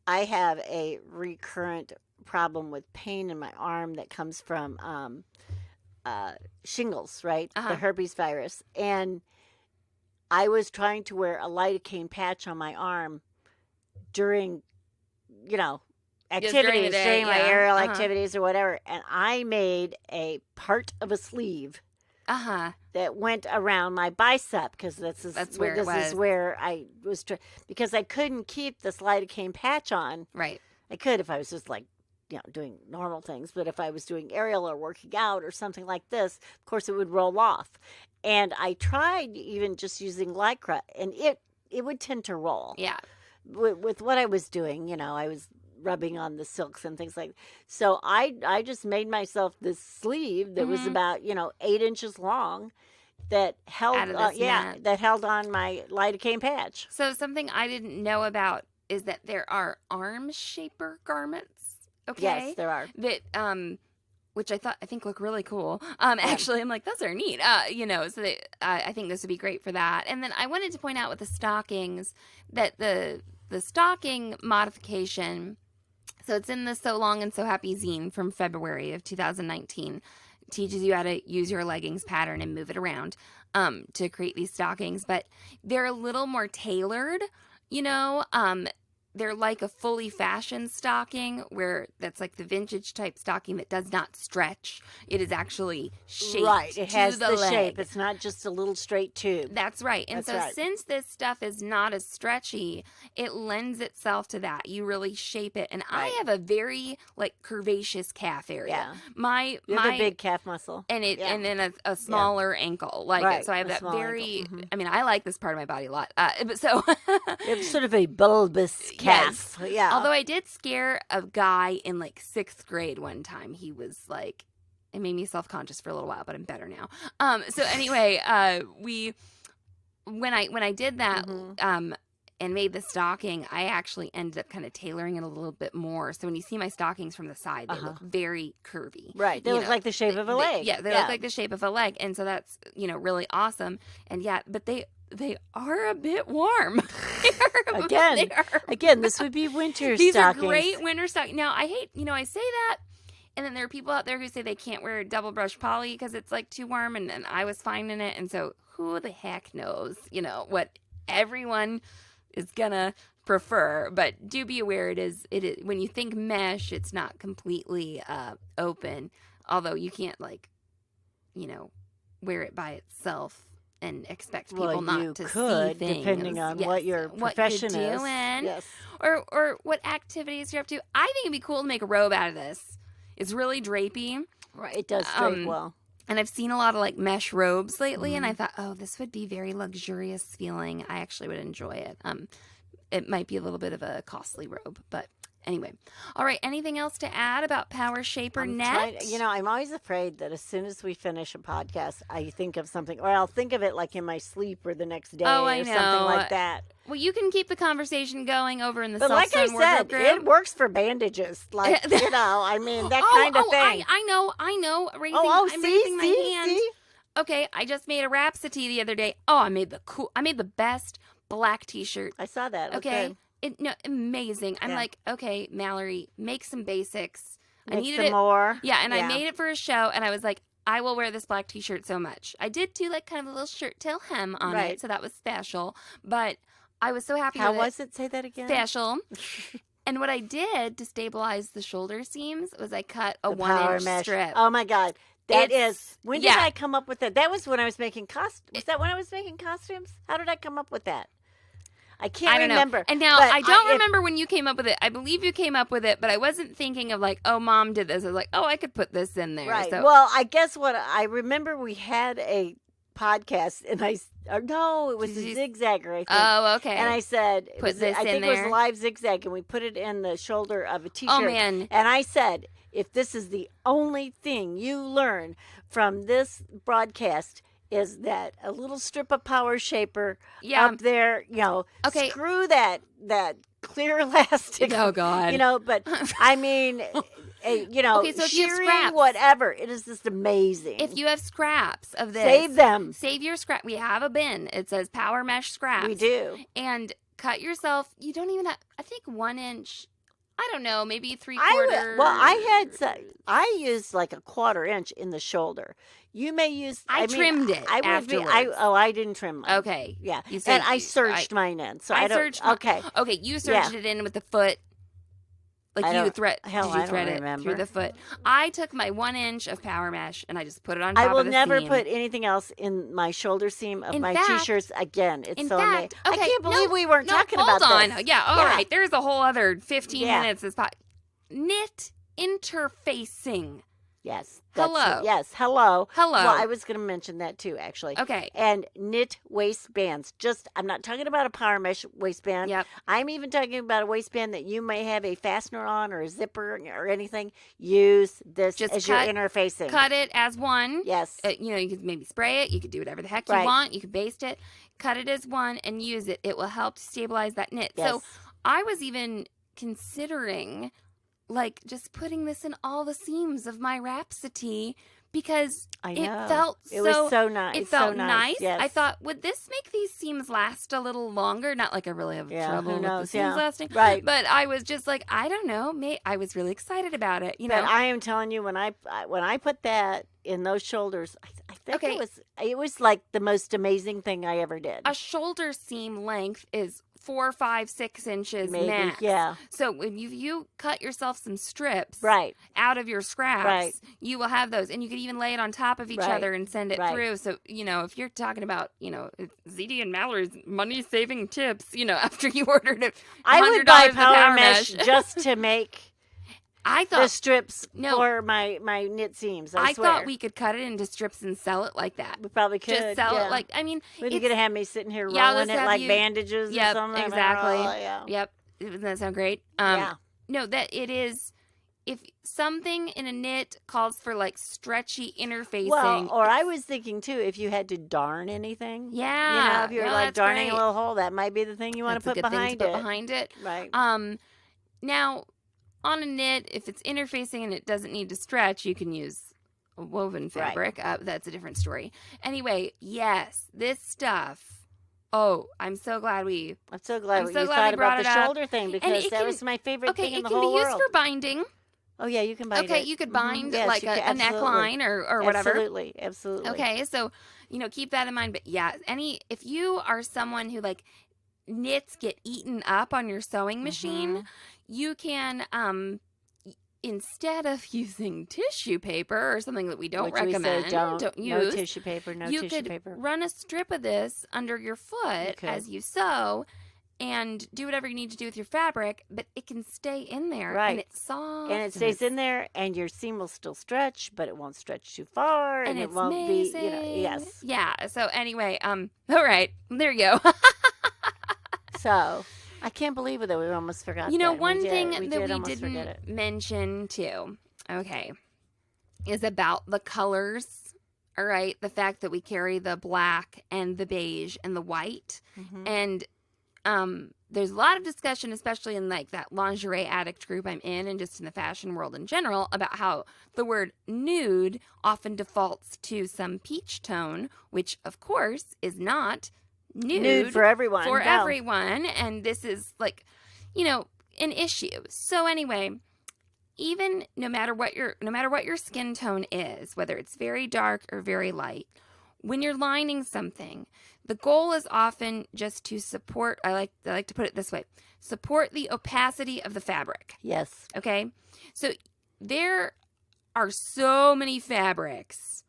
I have a recurrent problem with pain in my arm that comes from, shingles, right? The herpes virus. And I was trying to wear a lidocaine patch on my arm during, activities, during my aerial activities or whatever. And I made a part of a sleeve that went around my bicep because this is where I was, because I couldn't keep this lidocaine patch on. Right. I could if I was just like, doing normal things. But if I was doing aerial or working out or something like this, of course, it would roll off. And I tried even just using Lycra, and it would tend to roll. Yeah. With what I was doing, I was rubbing on the silks and things like that. So I just made myself this sleeve that was about, 8 inches long that held that held on my lidocaine patch. So something I didn't know about is that there are arm shaper garments. Okay. Yes, there are. That which I think look really cool. Actually, I'm like, those are neat. So I think this would be great for that. And then I wanted to point out with the stockings that the stocking modification, so it's in the So Long and So Happy zine from February of 2019, teaches you how to use your leggings pattern and move it around to create these stockings. But they're a little more tailored, they're like a fully fashioned stocking where that's like the vintage type stocking that does not stretch. It is actually shaped. Right. It has the leg. shape. It's not just a little straight tube. That's right. And since this stuff is not as stretchy, it lends itself to that. You really shape it. And I have a very like curvaceous calf area. Yeah. You have a big calf muscle. And and then a smaller ankle. So I have that very I mean, I like this part of my body a lot. So it's sort of a bulbous calf. Yes. Yeah. Although I did scare a guy in like 6th grade one time. He was like, it made me self-conscious for a little while, but I'm better now. So anyway, when I did that, and made the stocking, I actually ended up kind of tailoring it a little bit more. So when you see my stockings from the side, they look very curvy. Right. They look like the shape of a leg. They look like the shape of a leg. And so that's, really awesome. And but they are a bit warm. Again, this would be winter These stockings. Are great winter stockings. Now, I hate, I say that, and then there are people out there who say they can't wear double brush poly because it's like too warm, and I was fine in it. And so who the heck knows, what everyone is gonna prefer. But do be aware it is when you think mesh, it's not completely open. Although you can't wear it by itself and expect people not to see things. Depending on what your profession you're is. doing, yes. or what activities you're up to. I think it'd be cool to make a robe out of this. It's really drapey. Right, it does drape well. And I've seen a lot of like mesh robes lately, and I thought, oh, this would be very luxurious feeling. I actually would enjoy it. It might be a little bit of a costly robe, but anyway. All right, anything else to add about Power Shaper Net? I'm always afraid that as soon as we finish a podcast, I think of something, or I'll think of it like in my sleep or the next day or something like that. Well, you can keep the conversation going over in the But like I said, group. it works for bandages. Like, I mean, that kind of thing. I know. I'm raising my hand. See? Okay, I just made a Rhapsody the other day. Oh, I made the best black t-shirt. I saw that. Okay. Amazing. I'm like, okay, Mallory, make some basics. I needed some more. Yeah, and I made it for a show, and I was like, I will wear this black t-shirt so much. I did do like kind of a little shirt tail hem on it, so that was special. But I was so happy with it. How was it? Say that again. Special. And what I did to stabilize the shoulder seams was I cut a 1-inch strip. Oh my God. When did I come up with that? That was when I was making costumes. Was that when I was making costumes? How did I come up with that? I can't remember. And now I don't remember when you came up with it. I believe you came up with it, but I wasn't thinking of like, oh, Mom did this. I was like, oh, I could put this in there. Right. So. Well, I guess what I remember, we had a podcast, and it was a zigzagger, I think. Oh, okay. And I said, I think it was live zigzag, and we put it in the shoulder of a t-shirt. Oh, man. And I said, if this is the only thing you learn from this broadcast, is that a little strip of Power Shaper up there, okay. Screw that clear elastic. Oh, God. But I mean, okay, so if you have shearing, scraps, whatever, it is just amazing. If you have scraps of this, save them. Save your scrap. We have a bin. It says Power Mesh scraps. We do. And cut yourself. You don't even have, I think 1 inch. I don't know, maybe 3/4. I used like a 1/4 inch in the shoulder. You may use. I trimmed it afterwards. I didn't trim mine. Okay. Yeah. And I serged mine in. So I serged. Okay. Okay. You serged it in with the foot. Like you thread it through the foot. I took my 1 inch of Power Mesh and I just put it on top of the seam. I will never put anything else in my shoulder seam of my t-shirts again. It's so amazing. I can't believe we weren't talking about this. Hold on. Yeah, all right. There's a whole other 15 minutes. Knit interfacing. Yes. Hello. Yes. Hello. Well, I was going to mention that too, actually. Okay. And knit waistbands. I'm not talking about a Power Mesh waistband. Yep. I'm even talking about a waistband that you may have a fastener on or a zipper or anything. Use this as your interfacing. Cut it as one. Yes. You could maybe spray it. You could do whatever the heck you want. You could baste it. Cut it as one and use it. It will help to stabilize that knit. Yes. So I was even considering like just putting this in all the seams of my Rhapsody because I know. It was so nice. It felt so nice. Yes. I thought, would this make these seams last a little longer? Not like I really have trouble with the seams lasting. Right. But I was just like, I don't know. I was really excited about it. You know. But I am telling you, when I put that in those shoulders, I think it was like the most amazing thing I ever did. A shoulder seam length is 4, 5, 6 inches maybe, max. Yeah. So when you cut yourself some strips right. out of your scraps, right. you will have those, and you could even lay it on top of each right. other and send it right. through. So if you're talking about ZD and Mallory's money saving tips, after you ordered it, I would buy Power Mesh just to make. I thought the strips for my knit seams. I swear. Thought we could cut it into strips and sell it like that. We probably could. Just sell it like, when you're going to have me sitting here rolling it like bandages or something. Exactly. Yep. Doesn't that sound great? No, that it is. If something in a knit calls for like stretchy interfacing. Well, or I was thinking too, if you had to darn anything. Yeah. If you're like darning a little hole, that might be the thing you want to put behind it. Behind it. Right. Now, on a knit, if it's interfacing and it doesn't need to stretch, you can use a woven fabric. Right. That's a different story. Anyway, yes, this stuff. Oh, I'm so glad you thought about the shoulder thing, because that was my favorite thing in the whole world. Okay, it can be used for binding. Oh, yeah, you can bind it. Okay, you could bind like a neckline or whatever. Absolutely. Okay, so, keep that in mind. But yeah, if you are someone who like knits get eaten up on your sewing machine, you can, instead of using tissue paper or something that we don't recommend, we say don't use. No tissue paper, you could run a strip of this under your foot as you sew and do whatever you need to do with your fabric, but it can stay in there. Right. And it's soft. And it stays in there, and your seam will still stretch, but it won't stretch too far, and it won't amazing. be, yes. Yeah, so anyway, all right, there you go. So, I can't believe it that we almost forgot that. One thing that we didn't mention too, is about the colors, all right? The fact that we carry the black and the beige and the white. And there's a lot of discussion, especially in like that lingerie addict group I'm in and just in the fashion world in general, about how the word nude often defaults to some peach tone, which of course is not nude for everyone. Everyone, and this is like, an issue. So anyway, even no matter what your skin tone is, whether it's very dark or very light, when you're lining something, the goal is often just to support, I like to put it this way, support the opacity of the fabric. Yes. Okay? So there are so many fabrics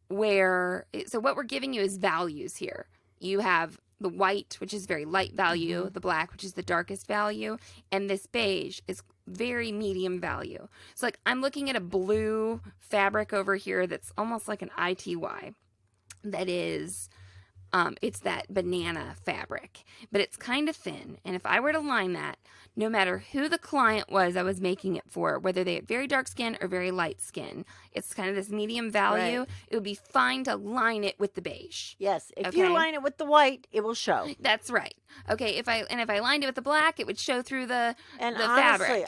so what we're giving you is values here. You have the white, which is very light value, the black, which is the darkest value, and this beige is very medium value. So like I'm looking at a blue fabric over here that's almost like an ITY. That is, it's that banana fabric, but it's kind of thin. And if I were to line that, no matter who the client was I was making it for, whether they had very dark skin or very light skin, it's kind of this medium value. Right. It would be fine to line it with the beige. Yes, if you line it with the white, it will show. That's right. Okay, if I lined it with the black, it would show through the honestly, fabric.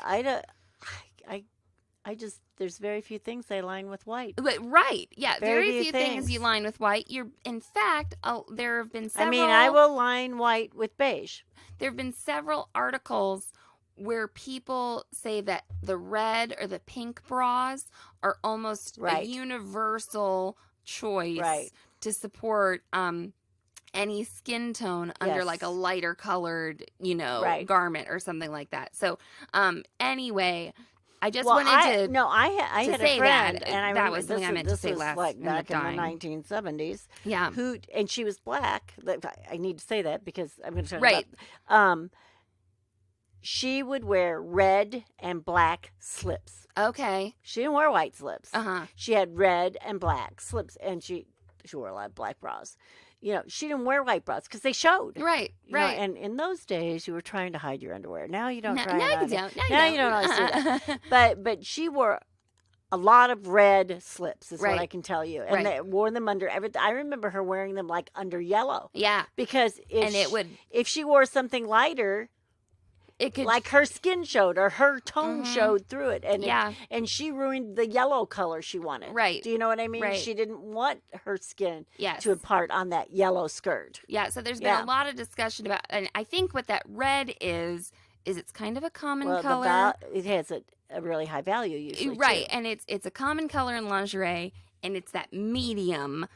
I just, there's very few things I line with white. But very few things you line with white. In fact, there have been several. I will line white with beige. There have been several articles where people say that the red or the pink bras are almost a universal choice to support any skin tone under like a lighter colored, garment or something like that. So, anyway, I just wanted to. No, I had a friend, and I that was something I meant to say last. Like back in the 1970s. Yeah. And she was black. I need to say that because I'm going to talk about. She would wear red and black slips. Okay. She didn't wear white slips. Uh-huh. She had red and black slips, and she wore a lot of black bras. She didn't wear white bras because they showed. Right. And in those days, you were trying to hide your underwear. Now you don't try. Now you don't. Now you don't always do that. But she wore a lot of red slips, is what I can tell you, and they wore them under everything. I remember her wearing them like under yellow. Yeah. Because if she wore something lighter, it could, like her skin showed or her tone showed through it, and Yeah. and she ruined the yellow color she wanted. Right. Do you know what I mean? Right. She didn't want her skin Yes. to impart on that yellow skirt. Yeah, so there's been Yeah. a lot of discussion about, and I think what that red is it's kind of a common Well, color. it has a really high value usually. Right, too. and it's a common color in lingerie, and it's that medium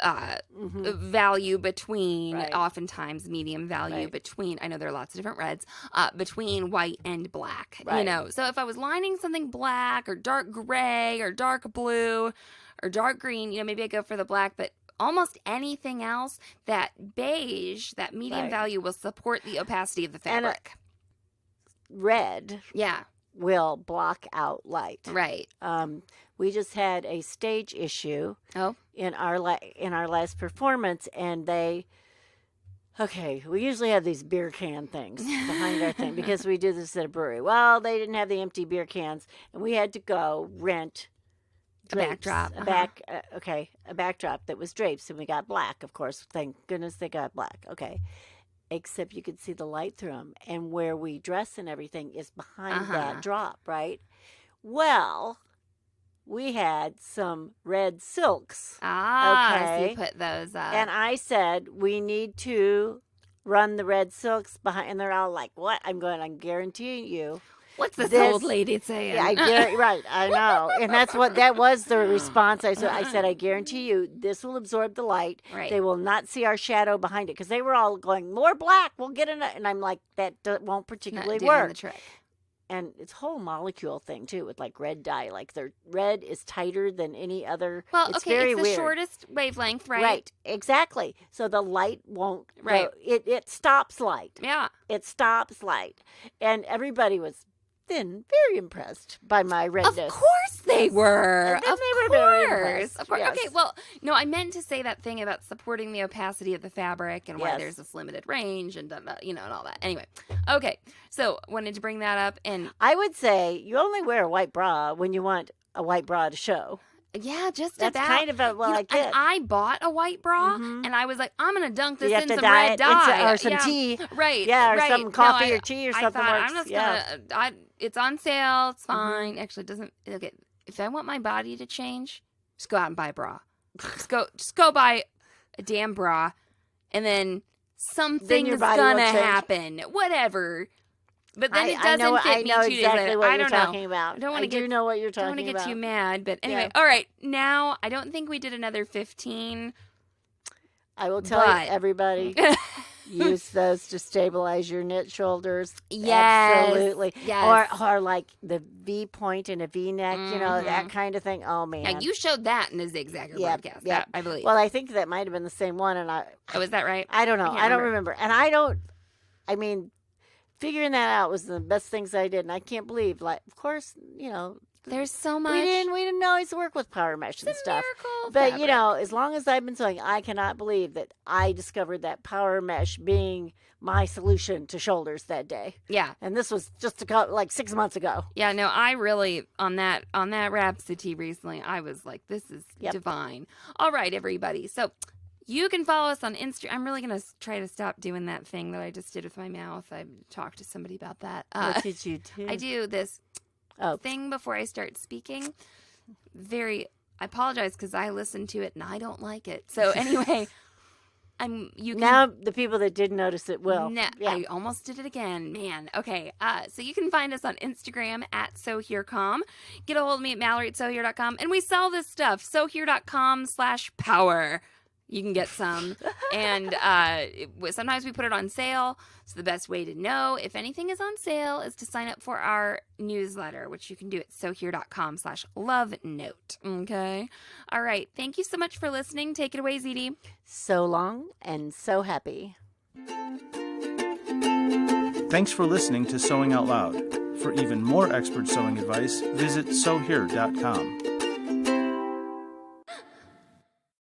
value between, Right. oftentimes medium value Right. between, I know there are lots of different reds, between white and black, you Right. know. So if I was lining something black or dark gray or dark blue or dark green, you know, maybe I go for the black, but almost anything else, that beige, that medium Right. value will support the opacity of the And, fabric. Red Yeah, will block out light. right. We just had a stage issue Oh, in our last performance, and we usually have these beer can things behind our thing because we do this at a brewery. Well, they didn't have the empty beer cans, and we had to go rent A drapes, backdrop, a backdrop that was drapes, and we got black, of course. Thank goodness they got black. Okay. Except you could see the light through them, and where we dress and everything is behind that drop, right? Well, we had some red silks, so Okay. you put those up. and I said we need to run the red silks behind, and they're all like, "What?" I guarantee you. What's this this- old lady saying? Yeah, right. I know, and that was the response. I said, I guarantee you, this will absorb the light. Right. They will not see our shadow behind it because they were all going more black. We'll get in it, and I'm like, that won't Not particularly doing work. the trick. And it's whole molecule thing too with like red dye. Like their red is tighter than any other. Well, it's okay, very it's the weird. shortest wavelength, right? Right, exactly. So the light won't. Right. It stops light. Yeah. It stops light, and everybody was then very impressed by my redness. Of course they were. And then Of they were very course. impressed, Of course. yes. Okay, well, no, I meant to say that thing about supporting the opacity of the fabric and why Yes. there's this limited range and, you know, and all that. Anyway, okay, so wanted to bring that up. And I would say you only wear a white bra when you want a white bra to show. yeah, just That's about. kind of what you know, I did. and I bought a white bra, Mhm. and I was like, I'm going to dunk this You have in to some dye red it in dye. or some Yeah, tea. Right. Yeah, or right. some No, coffee I- or tea or I something thought, works. I'm just Yeah. gonna. It's on sale. It's Mm-hmm. fine. Actually, it doesn't. Okay, if I want my body to change, just go out and buy a bra. Just go buy a damn bra, and then something your is body will gonna change. happen. Whatever. But then it I doesn't know, fit I me know 2 days exactly later. what I you're don't know. talking about. I don't wanna do get- know what you're I don't talking want to get about. you mad, but anyway. Yeah. All right, now I don't think we did another 15. I will tell But- you, everybody, use those to stabilize your knit shoulders. Yes, Absolutely. yes. Or like the V point and a V neck, you know, that kind of thing. Oh, man. Now you showed that in the Zigzagger Yep, broadcast. yep. That, I believe. Well, I think that might have been the same one, and Oh, is that right? I don't know. can't I don't remember. And I mean, figuring that out was the best things I did, and I can't believe, like, of course, you know, There's so much. we didn't always work with power mesh and It's a stuff. miracle But fabric. you know, as long as I've been sewing, I cannot believe that I discovered that power mesh being my solution to shoulders that day. Yeah. And this was just like 6 months ago. Yeah, no, I really on that Rhapsody recently, I was like, this is Yep. divine. All right, everybody. So you can follow us on Instagram. I'm really gonna try to stop doing that thing that I just did with my mouth. I talked to somebody about that. What did you do? I do this thing before I start speaking. I apologize because I listened to it and I don't like it. So anyway, you can Now the people that did notice it will. No, Yeah. I almost did it again, man. Okay, so you can find us on Instagram at SewHereCom. Get a hold of me at Mallory@SewHere.com, and we sell this stuff. SewHere.com/power. You can get some, and sometimes we put it on sale. So the best way to know if anything is on sale is to sign up for our newsletter, which you can do at SewHere.com/love-note. Okay, all right. Thank you so much for listening. Take it away, ZD. So long and so happy. Thanks for listening to Sewing Out Loud. For even more expert sewing advice, visit sewhere.com.